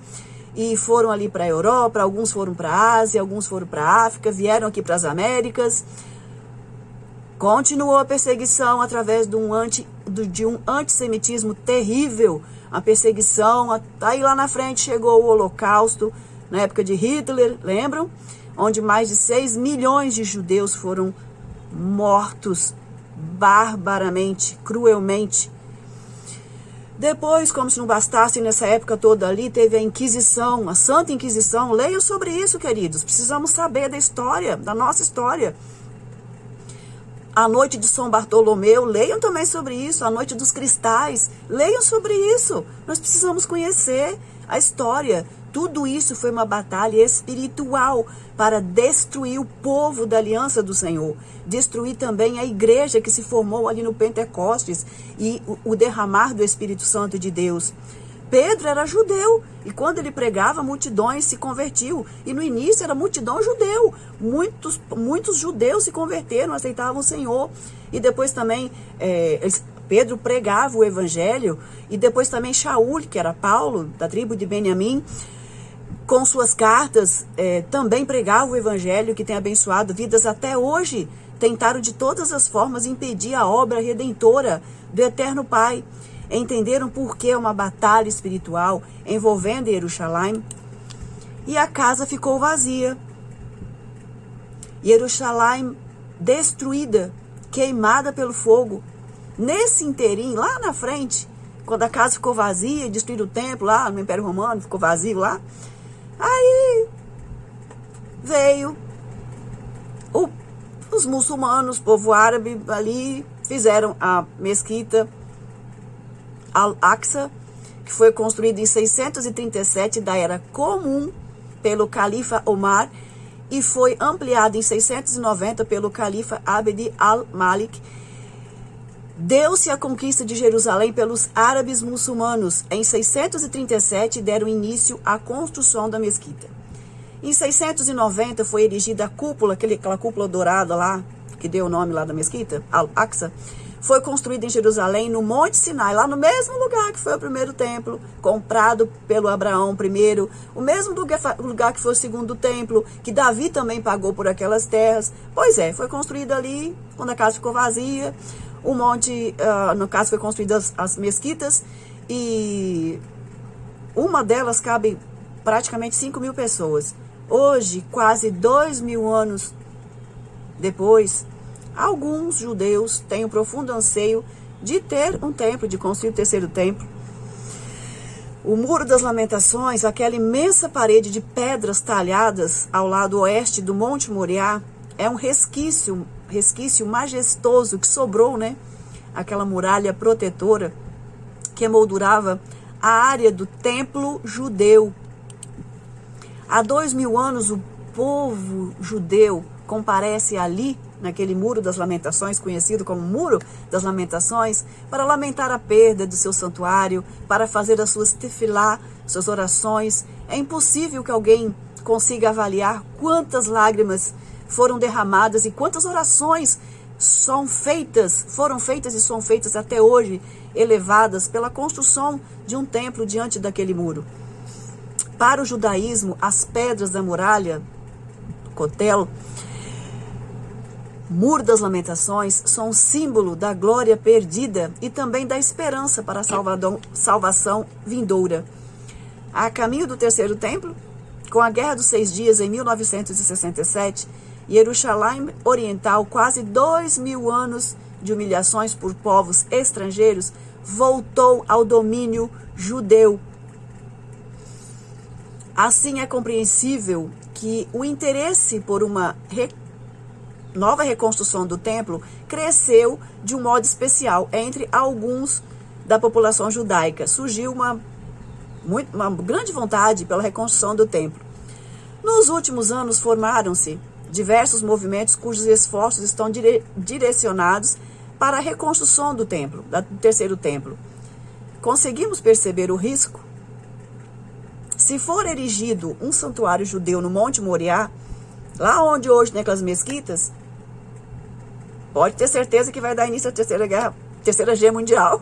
e foram ali para a Europa. Alguns foram para a Ásia, alguns foram para a África, vieram aqui para as Américas. Continuou a perseguição através de um antissemitismo terrível. A perseguição, aí lá na frente chegou o Holocausto, na época de Hitler, lembram? Onde mais de 6 milhões de judeus foram mortos barbaramente, cruelmente. Depois, como se não bastasse, nessa época toda ali, teve a Inquisição, a Santa Inquisição. Leiam sobre isso, queridos. Precisamos saber da história, da nossa história. A noite de São Bartolomeu, leiam também sobre isso. A noite dos cristais, leiam sobre isso. Nós precisamos conhecer a história. Tudo isso foi uma batalha espiritual para destruir o povo da aliança do Senhor. Destruir também a igreja que se formou ali no Pentecostes e o derramar do Espírito Santo de Deus. Pedro era judeu e quando ele pregava, multidões se convertiam. E no início era multidão judeu. Muitos judeus se converteram, aceitavam o Senhor. E depois também Pedro pregava o evangelho. E depois também Shaul, que era Paulo, da tribo de Benjamim, com suas cartas, também pregava o evangelho que tem abençoado vidas até hoje. Tentaram de todas as formas impedir a obra redentora do Eterno Pai. Entenderam por que uma batalha espiritual envolvendo Jerusalém. E a casa ficou vazia. Jerusalém destruída, queimada pelo fogo. Nesse inteirinho, lá na frente, quando a casa ficou vazia, destruído o templo lá no Império Romano, ficou vazio lá. Aí veio os muçulmanos, o povo árabe ali, fizeram a mesquita Al-Aqsa, que foi construída em 637 da Era Comum pelo califa Omar e foi ampliada em 690 pelo califa Abd al-Malik. Deu-se a conquista de Jerusalém pelos árabes muçulmanos. Em 637 deram início à construção da mesquita. Em 690 foi erigida a cúpula, aquela cúpula dourada lá, que deu o nome lá da mesquita, Al-Aqsa. Foi construída em Jerusalém, no Monte Sinai, lá no mesmo lugar que foi o primeiro templo, comprado pelo Abraão primeiro, o mesmo lugar que foi o segundo templo, que Davi também pagou por aquelas terras. Pois é, foi construída ali, quando a casa ficou vazia, o monte, no caso foi construída as mesquitas, e uma delas cabe praticamente 5.000 pessoas. Hoje, quase 2.000 anos depois, alguns judeus têm um profundo anseio de ter um templo, de construir o terceiro templo. O Muro das Lamentações, aquela imensa parede de pedras talhadas ao lado oeste do Monte Moriá, é um resquício majestoso que sobrou, né? Aquela muralha protetora que emoldurava a área do templo judeu. Há 2.000 anos, o povo judeu comparece ali, naquele Muro das Lamentações, conhecido como Muro das Lamentações, para lamentar a perda do seu santuário, para fazer as suas tefilá, suas orações. É impossível que alguém consiga avaliar quantas lágrimas foram derramadas e quantas orações foram feitas e são feitas até hoje, elevadas pela construção de um templo diante daquele muro. Para o judaísmo, as pedras da muralha, Kotel, Muro das Lamentações, são um símbolo da glória perdida e também da esperança para a salvação vindoura. A caminho do terceiro templo, com a Guerra dos 6 Dias em 1967, Jerusalém Oriental, quase 2.000 anos de humilhações por povos estrangeiros, voltou ao domínio judeu. Assim é compreensível que o interesse por uma nova reconstrução do templo cresceu de um modo especial entre alguns da população judaica. Surgiu uma grande vontade pela reconstrução do templo. Nos últimos anos formaram-se diversos movimentos cujos esforços estão direcionados para a reconstrução do templo, do terceiro templo. Conseguimos perceber o risco? Se for erigido um santuário judeu no Monte Moriá, lá onde hoje tem aquelas mesquitas, pode ter certeza que vai dar início à terceira guerra mundial.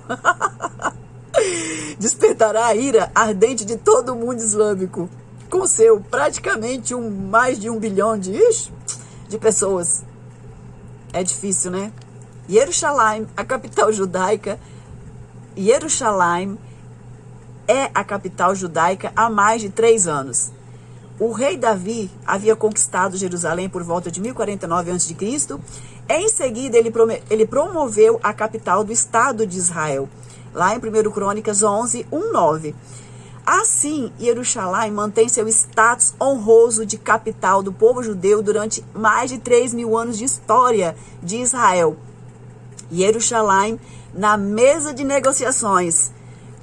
Despertará a ira ardente de todo o mundo islâmico, com seu praticamente mais de 1 bilhão de pessoas. É difícil, né? Jerusalém, a capital judaica, Jerusalém é a capital judaica há mais de 3 anos. O rei Davi havia conquistado Jerusalém por volta de 1049 a.C. Em seguida, ele promoveu a capital do Estado de Israel, lá em 1 Crônicas 11, 1-9. Assim, Jerusalém mantém seu status honroso de capital do povo judeu durante mais de 3.000 anos de história de Israel. Jerusalém, na mesa de negociações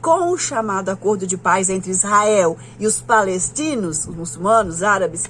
com o chamado Acordo de Paz entre Israel e os palestinos, os muçulmanos árabes,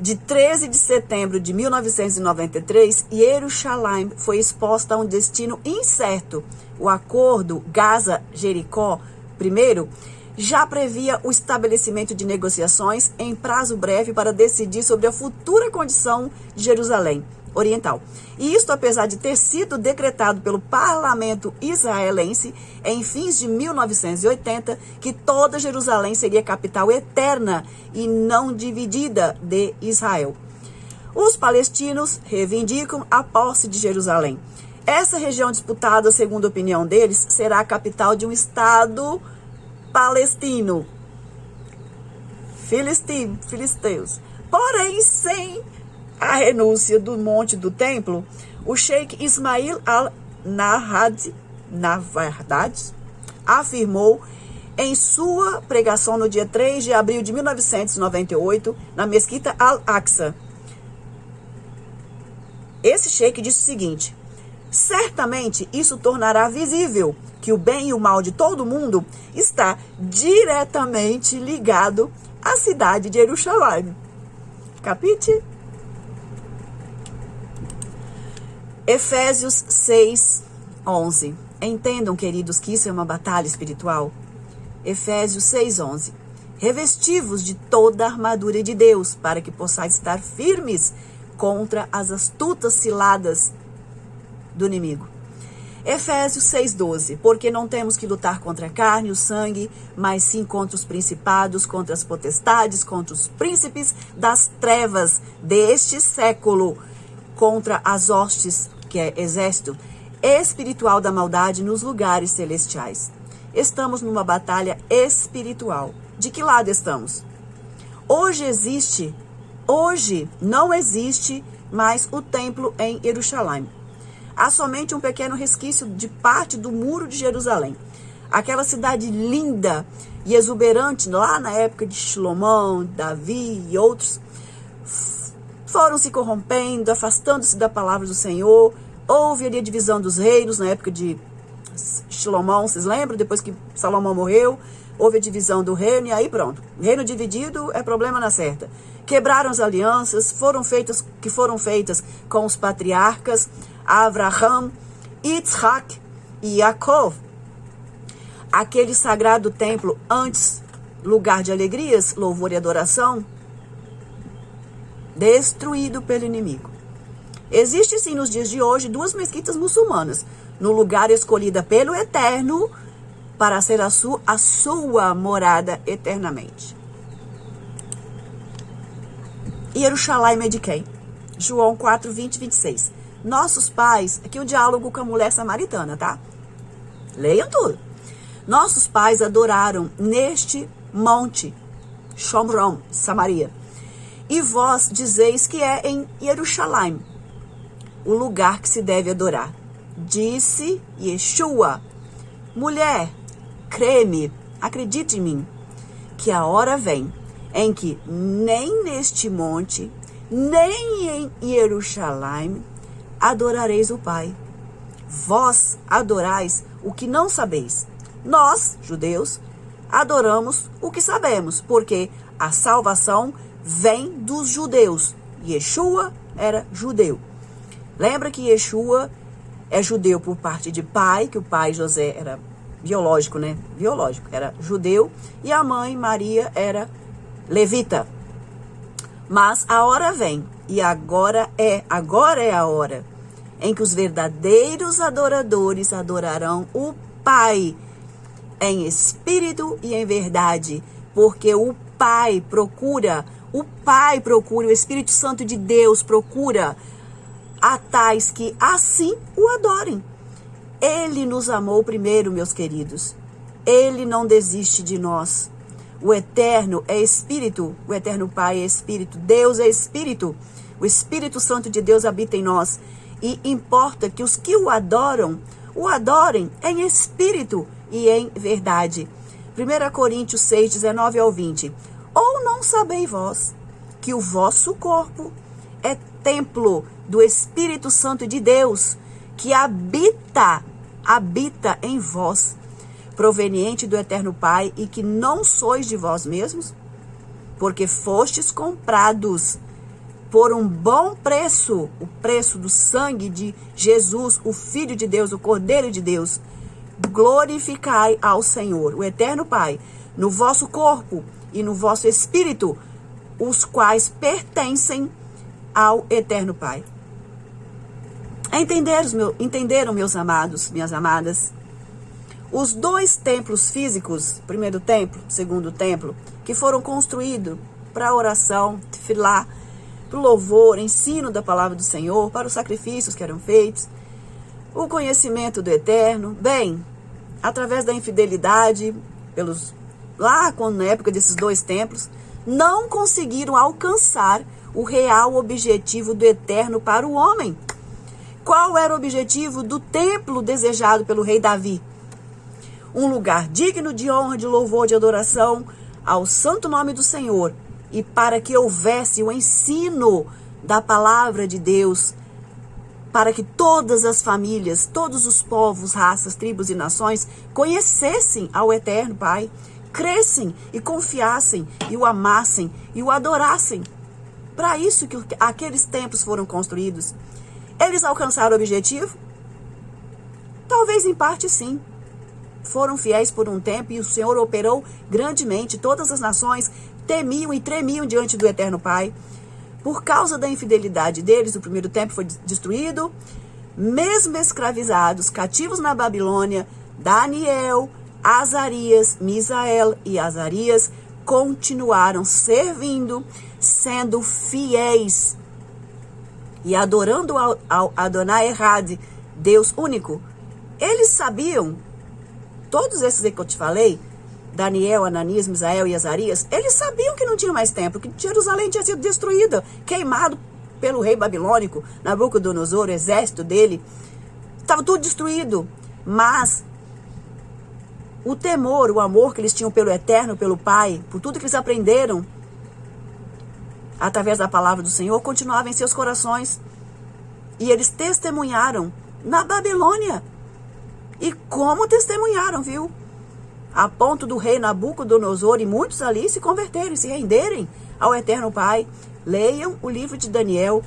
de 13 de setembro de 1993, Jerusalém foi exposta a um destino incerto. O acordo Gaza-Jericó, primeiro, já previa o estabelecimento de negociações em prazo breve para decidir sobre a futura condição de Jerusalém Oriental. E isto apesar de ter sido decretado pelo parlamento israelense em fins de 1980 que toda Jerusalém seria capital eterna e não dividida de Israel. Os palestinos reivindicam a posse de Jerusalém. Essa região disputada, segundo a opinião deles, será a capital de um Estado palestino. Filisteus. Porém, sem a renúncia do Monte do Templo, o Sheikh Ismail al-Nahyan, na verdade, afirmou em sua pregação no dia 3 de abril de 1998, na Mesquita Al-Aqsa. Esse sheik disse o seguinte: certamente isso tornará visível que o bem e o mal de todo mundo está diretamente ligado à cidade de Jerusalém. Capite? Efésios 6, 11. Entendam, queridos, que isso é uma batalha espiritual. Efésios 6, 11. Revesti-vos de toda a armadura de Deus, para que possais estar firmes contra as astutas ciladas do inimigo. Efésios 6,12. Porque não temos que lutar contra a carne e o sangue, mas sim contra os principados, contra as potestades, contra os príncipes das trevas deste século, contra as hostes, que é exército espiritual da maldade nos lugares celestiais. Estamos numa batalha espiritual. De que lado estamos? Hoje não existe mais o templo em Jerusalém. Há somente um pequeno resquício de parte do muro de Jerusalém. Aquela cidade linda e exuberante lá na época de Salomão, Davi e outros, foram se corrompendo, afastando-se da palavra do Senhor. Houve ali a divisão dos reinos na época de Salomão, vocês lembram? Depois que Salomão morreu, houve a divisão do reino e aí pronto. Reino dividido é problema na certa. Quebraram as alianças, foram feitas com os patriarcas Abraham, Yitzhak e Yaakov. Aquele sagrado templo, antes lugar de alegrias, louvor e adoração, destruído pelo inimigo. Existe sim nos dias de hoje 2 mesquitas muçulmanas, no lugar escolhida pelo Eterno para ser a sua morada eternamente. Jerusalém é de quem? João 4, 20, 26. Nossos pais, aqui o diálogo com a mulher samaritana, tá? Leiam tudo. Nossos pais adoraram neste monte, Shomron, Samaria. E vós dizeis que é em Jerusalém o lugar que se deve adorar. Disse Yeshua: mulher, crê-me, acredite em mim, que a hora vem em que nem neste monte, nem em Jerusalém adorareis o Pai. Vós adorais o que não sabeis. Nós, judeus, adoramos o que sabemos, porque a salvação vem dos judeus. Yeshua era judeu. Lembra que Yeshua é judeu por parte de pai, que o pai José era biológico, né? Biológico, era judeu, e a mãe, Maria, era levita. Mas a hora vem, e agora é a hora, em que os verdadeiros adoradores adorarão o Pai, em espírito e em verdade, porque o Espírito Santo de Deus procura a tais que assim o adorem. Ele nos amou primeiro, meus queridos. Ele não desiste de nós. O Eterno é Espírito, o Eterno Pai é Espírito, Deus é Espírito, o Espírito Santo de Deus habita em nós. E importa que os que o adorem em espírito e em verdade. 1 Coríntios 6, 19 ao 20. Ou não sabeis vós que o vosso corpo é templo do Espírito Santo de Deus, que habita em vós, proveniente do Eterno Pai, e que não sois de vós mesmos? Porque fostes comprados por um bom preço, o preço do sangue de Jesus, o Filho de Deus, o Cordeiro de Deus. Glorificai ao Senhor, o Eterno Pai, no vosso corpo e no vosso espírito, os quais pertencem ao Eterno Pai. Entenderam, meus amados, minhas amadas? Os dois templos físicos, primeiro templo, segundo templo, que foram construídos para a oração, tefilá, para o louvor, ensino da palavra do Senhor, para os sacrifícios que eram feitos, o conhecimento do Eterno, bem, através da infidelidade, na época desses dois templos, não conseguiram alcançar o real objetivo do Eterno para o homem. Qual era o objetivo do templo desejado pelo rei Davi? Um lugar digno de honra, de louvor, de adoração ao santo nome do Senhor, e para que houvesse o ensino da palavra de Deus, para que todas as famílias, todos os povos, raças, tribos e nações conhecessem ao Eterno Pai, crescem e confiassem e o amassem e o adorassem. Para isso que aqueles templos foram construídos. Eles alcançaram o objetivo? Talvez em parte sim. Foram fiéis por um tempo e o Senhor operou grandemente. Todas as nações temiam e tremiam diante do Eterno Pai. Por causa da infidelidade deles, o primeiro templo foi destruído. Mesmo escravizados, cativos na Babilônia, Daniel, Azarias, Misael e Azarias continuaram servindo, sendo fiéis e adorando ao Adonai Errad, Deus único. Eles sabiam, todos esses que eu te falei, Daniel, Ananias, Misael e Azarias, eles sabiam que não tinha mais templo, que Jerusalém tinha sido destruída, queimado pelo rei babilônico, Nabucodonosor, o exército dele. Estava tudo destruído. Mas o temor, o amor que eles tinham pelo Eterno, pelo Pai, por tudo que eles aprenderam através da palavra do Senhor, continuava em seus corações. E eles testemunharam na Babilônia. E como testemunharam, viu? A ponto do rei Nabucodonosor e muitos ali se converterem, se renderem ao Eterno Pai. Leiam o livro de Daniel.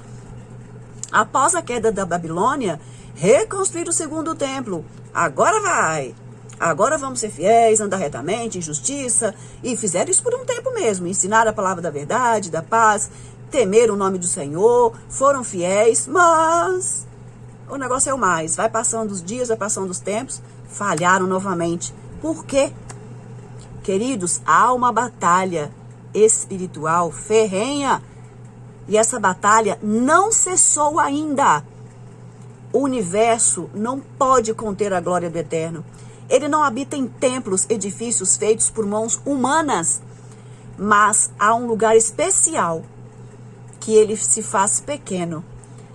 Após a queda da Babilônia, reconstruir o segundo templo. Agora vai! Agora vamos ser fiéis, andar retamente, em justiça. E fizeram isso por um tempo mesmo. Ensinaram a palavra da verdade, da paz, temeram o nome do Senhor, foram fiéis, mas o negócio é o mais. Vai passando os dias, vai passando os tempos, falharam novamente. Por quê? Queridos, há uma batalha espiritual ferrenha. E essa batalha não cessou ainda. O universo não pode conter a glória do Eterno. Ele não habita em templos, edifícios feitos por mãos humanas. Mas há um lugar especial que ele se faz pequeno,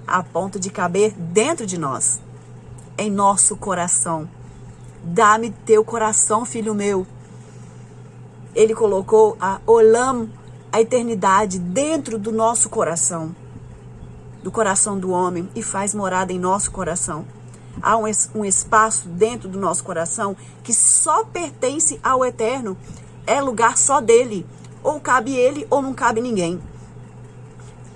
a ponto de caber dentro de nós, em nosso coração. Dá-me teu coração, filho meu. Ele colocou a Olam, a eternidade, dentro do nosso coração, do coração do homem, e faz morada em nosso coração. Há um espaço dentro do nosso coração que só pertence ao Eterno. É lugar só dele. Ou cabe ele ou não cabe ninguém.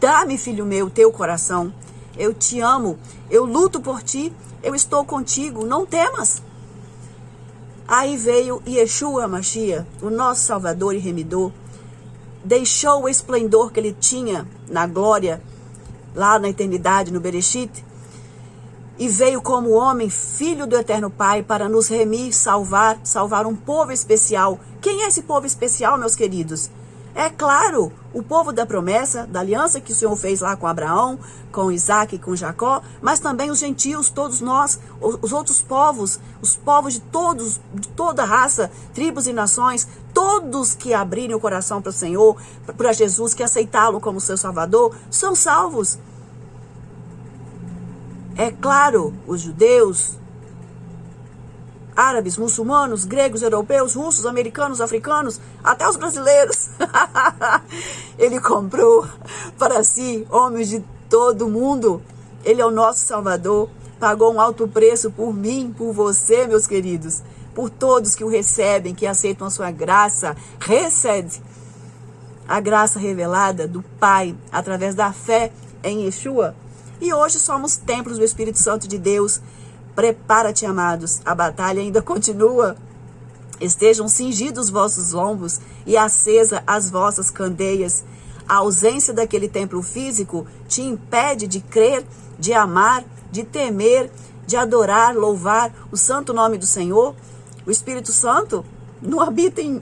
Dá-me, filho meu, teu coração. Eu te amo. Eu luto por ti. Eu estou contigo. Não temas. Aí veio Yeshua Mashiach, o nosso Salvador e Remidor, deixou o esplendor que ele tinha na glória, lá na eternidade, no Bereshit, e veio como homem, filho do Eterno Pai, para nos remir, salvar um povo especial. Quem é esse povo especial, meus queridos? É claro, o povo da promessa, da aliança que o Senhor fez lá com Abraão, com Isaac e com Jacó, mas também os gentios, todos nós, os outros povos, os povos de toda raça, tribos e nações, todos que abrirem o coração para o Senhor, para Jesus, que aceitá-lo como seu Salvador, são salvos. É claro, os judeus, árabes, muçulmanos, gregos, europeus, russos, americanos, africanos, até os brasileiros. Ele comprou para si homens de todo mundo. Ele é o nosso Salvador. Pagou um alto preço por mim, por você, meus queridos. Por todos que o recebem, que aceitam a sua graça. Recebe a graça revelada do Pai através da fé em Yeshua. E hoje somos templos do Espírito Santo de Deus. Prepara-te, amados, a batalha ainda continua. Estejam cingidos os vossos lombos e acesa as vossas candeias. A ausência daquele templo físico te impede de crer, de amar, de temer, de adorar, louvar o santo nome do Senhor. O Espírito Santo não habita em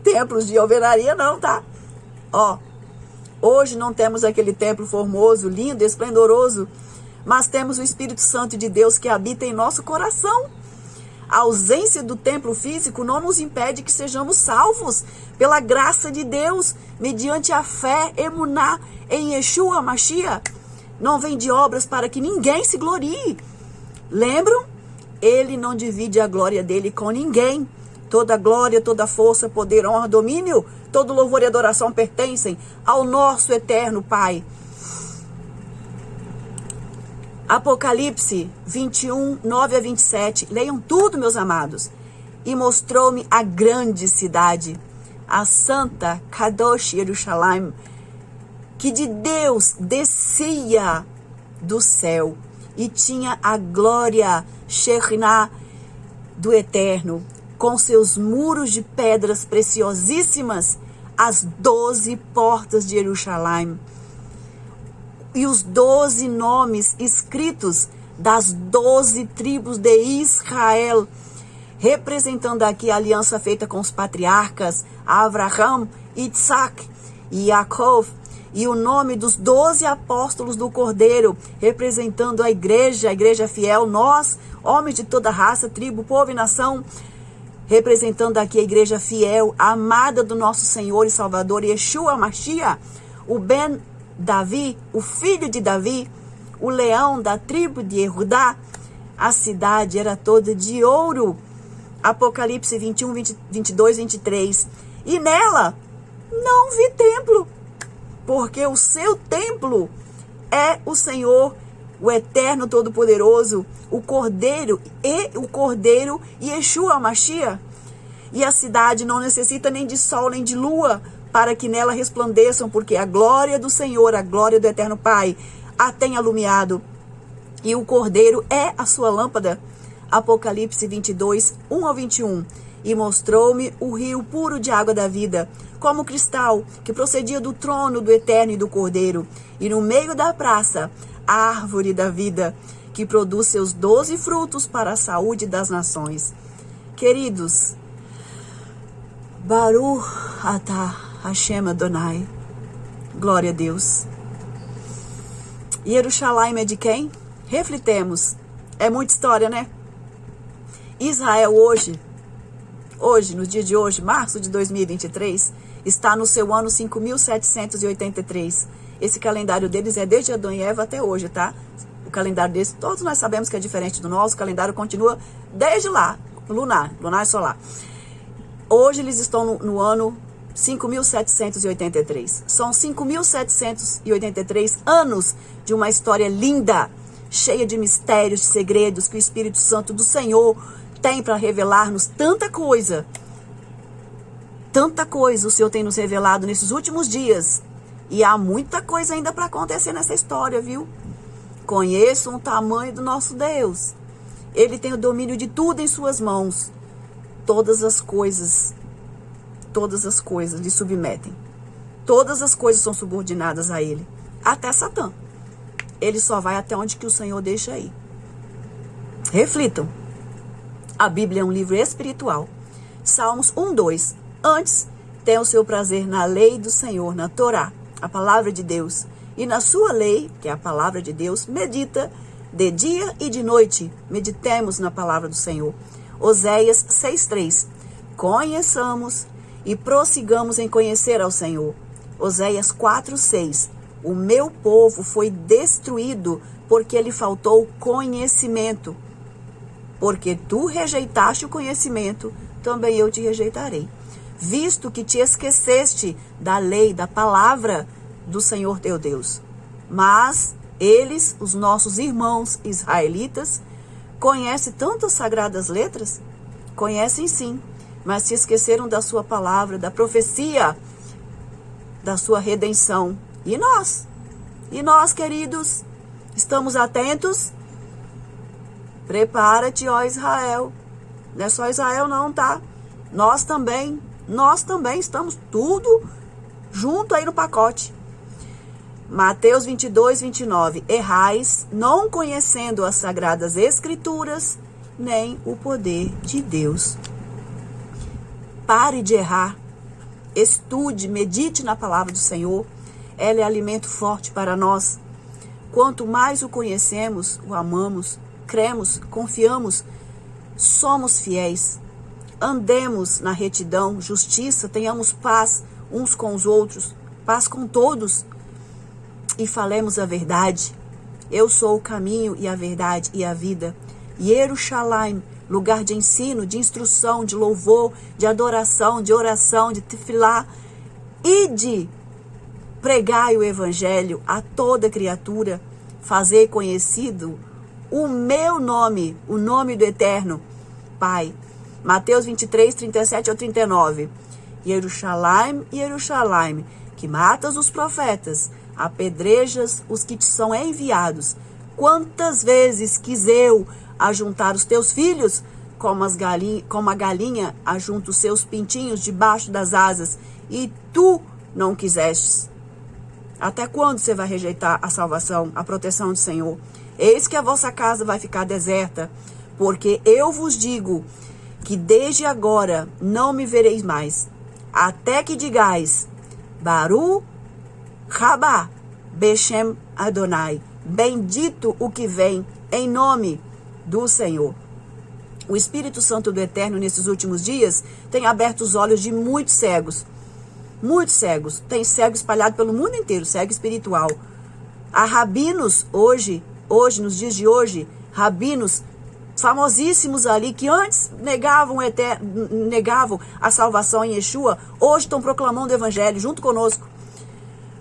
templos de alvenaria, não, tá? Hoje não temos aquele templo formoso, lindo, esplendoroso, mas temos o Espírito Santo de Deus que habita em nosso coração. A ausência do templo físico não nos impede que sejamos salvos pela graça de Deus, mediante a fé, emuná, em Yeshua Mashiach. Não vem de obras para que ninguém se glorie. Lembram? Ele não divide a glória dele com ninguém. Toda glória, toda força, poder, honra, domínio, todo louvor e adoração pertencem ao nosso eterno Pai. Apocalipse 21, 9 a 27. Leiam tudo, meus amados. E mostrou-me a grande cidade, a santa Kadosh Yerushalayim, que de Deus descia do céu e tinha a glória Shekhinah do Eterno, com seus muros de pedras preciosíssimas, as 12 portas de Jerusalém e os 12 nomes escritos das 12 tribos de Israel, representando aqui a aliança feita com os patriarcas Abraham, Isaac e Jacob, e o nome dos 12 apóstolos do Cordeiro, representando a igreja fiel, nós, homens de toda raça, tribo, povo e nação, representando aqui a igreja fiel, amada do nosso Senhor e Salvador, Yeshua Mashiach, o Ben Davi, o filho de Davi, o leão da tribo de Yehudá. A cidade era toda de ouro. Apocalipse 21, 22, 23. E nela não vi templo, porque o seu templo é o Senhor, o Eterno Todo-Poderoso, o Cordeiro e Yeshua Mashiach. E a cidade não necessita nem de sol nem de lua para que nela resplandeçam, porque a glória do Senhor, a glória do Eterno Pai, a tem alumiado. E o Cordeiro é a sua lâmpada. Apocalipse 22, 1 ao 21. E mostrou-me o rio puro de água da vida, como cristal, que procedia do trono do Eterno e do Cordeiro. E no meio da praça, a árvore da vida, que produz seus 12 frutos para a saúde das nações. Queridos, Baruch atah Hashem Adonai. Glória a Deus. Jerusalém é de quem? Reflitemos. É muita história, né? Israel hoje, no dia de hoje, março de 2023, está no seu ano 5.783. Esse calendário deles é desde Adão e Eva até hoje, tá? O calendário deles, todos nós sabemos que é diferente do nosso. O calendário continua desde lá, lunar e solar. Hoje eles estão no ano 5.783. São 5.783 anos de uma história linda, cheia de mistérios, de segredos, que o Espírito Santo do Senhor tem para revelar-nos tanta coisa. Tanta coisa o Senhor tem nos revelado nesses últimos dias. E há muita coisa ainda para acontecer nessa história, viu? Conheçam o tamanho do nosso Deus. Ele tem o domínio de tudo em suas mãos. todas as coisas lhe submetem. Todas as coisas são subordinadas a ele, até Satã. Ele só vai até onde que o Senhor deixa ir. Reflitam. A Bíblia é um livro espiritual. Salmos 1:2. Antes, tenha o seu prazer na lei do Senhor, na Torá, a palavra de Deus. E na sua lei, que é a palavra de Deus, medita de dia e de noite. Meditemos na palavra do Senhor. Oséias 6:3. Conheçamos e prossigamos em conhecer ao Senhor. Oséias 4:6. O meu povo foi destruído porque lhe faltou conhecimento. Porque tu rejeitaste o conhecimento, também eu te rejeitarei. Visto que te esqueceste da lei, da palavra do Senhor teu Deus. Mas eles, os nossos irmãos israelitas, conhecem tantas sagradas letras? Conhecem sim, mas se esqueceram da sua palavra, da profecia, da sua redenção. E nós? E nós, queridos, estamos atentos? Prepara-te, ó Israel. Não é só Israel não, tá? Nós também estamos tudo junto aí no pacote. Mateus 22:29. Errais, não conhecendo as sagradas escrituras, nem o poder de Deus. Pare de errar. Estude, medite na palavra do Senhor. Ela é alimento forte para nós. Quanto mais o conhecemos, o amamos, cremos, confiamos, somos fiéis. Andemos na retidão, justiça, tenhamos paz uns com os outros, paz com todos. E falemos a verdade. Eu sou o caminho e a verdade e a vida. Jerusalém, lugar de ensino, de instrução, de louvor, de adoração, de oração, de tefilá. Ide, pregai o evangelho a toda criatura. Fazei conhecido o meu nome, o nome do Eterno Pai. Mateus 23:37-39. Jerusalém, Jerusalém, que matas os profetas, apedrejas os que te são enviados. Quantas vezes quis eu ajuntar os teus filhos, como a galinha ajunta os seus pintinhos debaixo das asas, e tu não quisestes. Até quando você vai rejeitar a salvação, a proteção do Senhor? Eis que a vossa casa vai ficar deserta, porque eu vos digo que desde agora não me vereis mais, até que digais, Baruch Rabá, Beshem Adonai, bendito o que vem em nome do Senhor. O Espírito Santo do Eterno, nesses últimos dias, tem aberto os olhos de muitos cegos. Muitos cegos. Tem cego espalhado pelo mundo inteiro, cego espiritual. Há rabinos hoje, nos dias de hoje, rabinos famosíssimos ali, que antes negavam a salvação em Yeshua, hoje estão proclamando o evangelho junto conosco.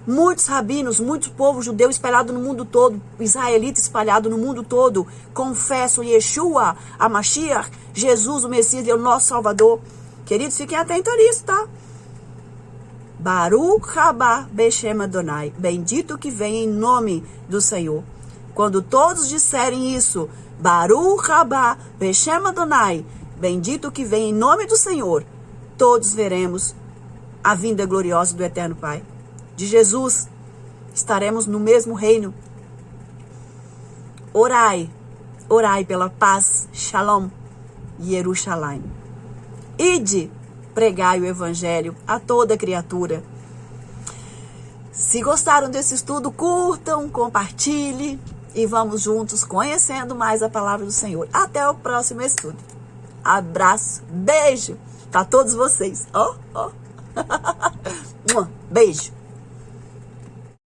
Muitos rabinos, muito povo judeu espalhado no mundo todo, israelita espalhado no mundo todo, confessam Yeshua, a Mashiach, Jesus, o Messias, é o nosso Salvador. Queridos, fiquem atentos a isso, tá? Baruch Rabá Beshem Adonai, bendito que vem em nome do Senhor. Quando todos disserem isso, Baruch Rabá Beshem Adonai, bendito que vem em nome do Senhor, todos veremos a vinda gloriosa do Eterno Pai. De Jesus, estaremos no mesmo reino. Orai pela paz, Shalom, Jerusalém. Ide, pregai o evangelho a toda criatura. Se gostaram desse estudo, curtam, compartilhem e vamos juntos conhecendo mais a palavra do Senhor. Até o próximo estudo. Abraço, beijo para todos vocês. Beijo.